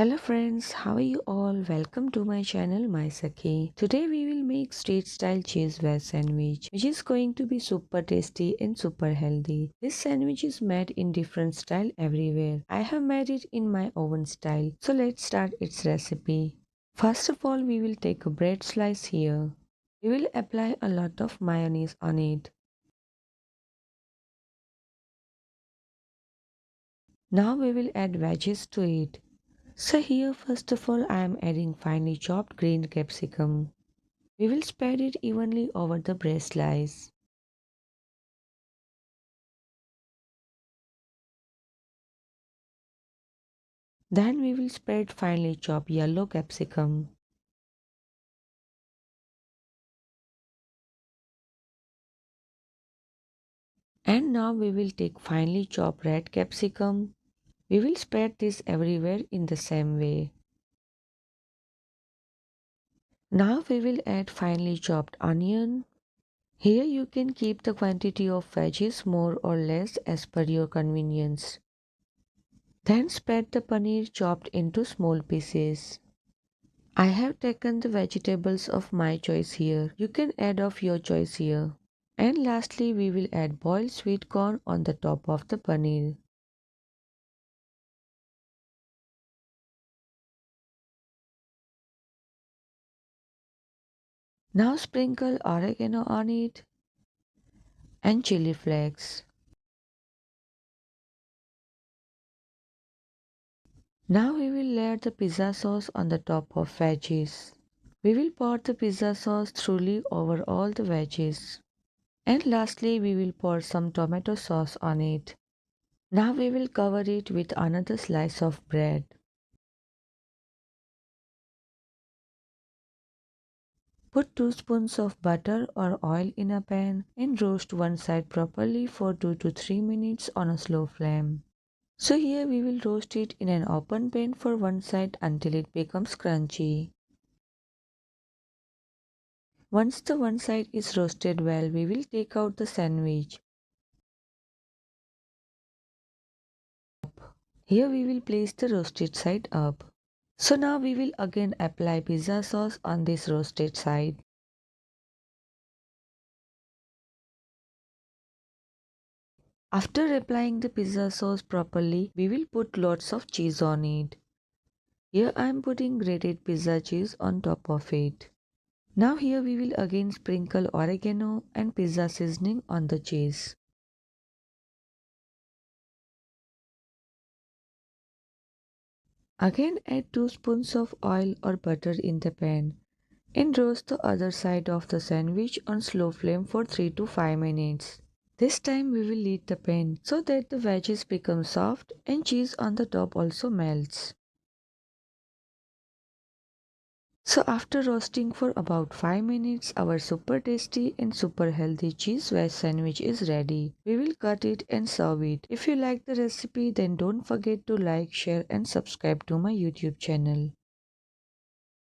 Hello friends, how are you all? Welcome to my channel MySakhi. Today we will make street style cheese veg sandwich which is going to be super tasty and super healthy. This sandwich is made in different style everywhere. I have made it in my oven style. So let's start its recipe. First of all we will take a bread slice here. We will apply a lot of mayonnaise on it. Now we will add veggies to it. So here first of all I am adding finely chopped green capsicum. We will spread it evenly over the bread slice. Then we will spread finely chopped yellow capsicum. And now we will take finely chopped red capsicum. We will spread this everywhere in the same way. Now we will add finely chopped onion. Here you can keep the quantity of veggies more or less as per your convenience. Then spread the paneer chopped into small pieces. I have taken the vegetables of my choice here. You can add of your choice here. And lastly, we will add boiled sweet corn on the top of the paneer. Now sprinkle oregano on it and chili flakes. Now we will layer the pizza sauce on the top of veggies. We will pour the pizza sauce thoroughly over all the veggies. And lastly, we will pour some tomato sauce on it. Now we will cover it with another slice of bread. Put 2 spoons of butter or oil in a pan and roast one side properly for 2 to 3 minutes on a slow flame. So here we will roast it in an open pan for one side until it becomes crunchy. Once the one side is roasted well, we will take out the sandwich. Here we will place the roasted side up. So now we will again apply pizza sauce on this roasted side. After applying the pizza sauce properly, we will put lots of cheese on it. Here I am putting grated pizza cheese on top of it. Now here we will again sprinkle oregano and pizza seasoning on the cheese. Again add 2 spoons of oil or butter in the pan and roast the other side of the sandwich on slow flame for 3 to 5 minutes. This time we will lead the pan so that the veggies become soft and cheese on the top also melts. So after roasting for about 5 minutes, our super tasty and super healthy cheese wedge sandwich is ready. We will cut it and serve it. If you like the recipe, then don't forget to like, share and subscribe to my YouTube channel.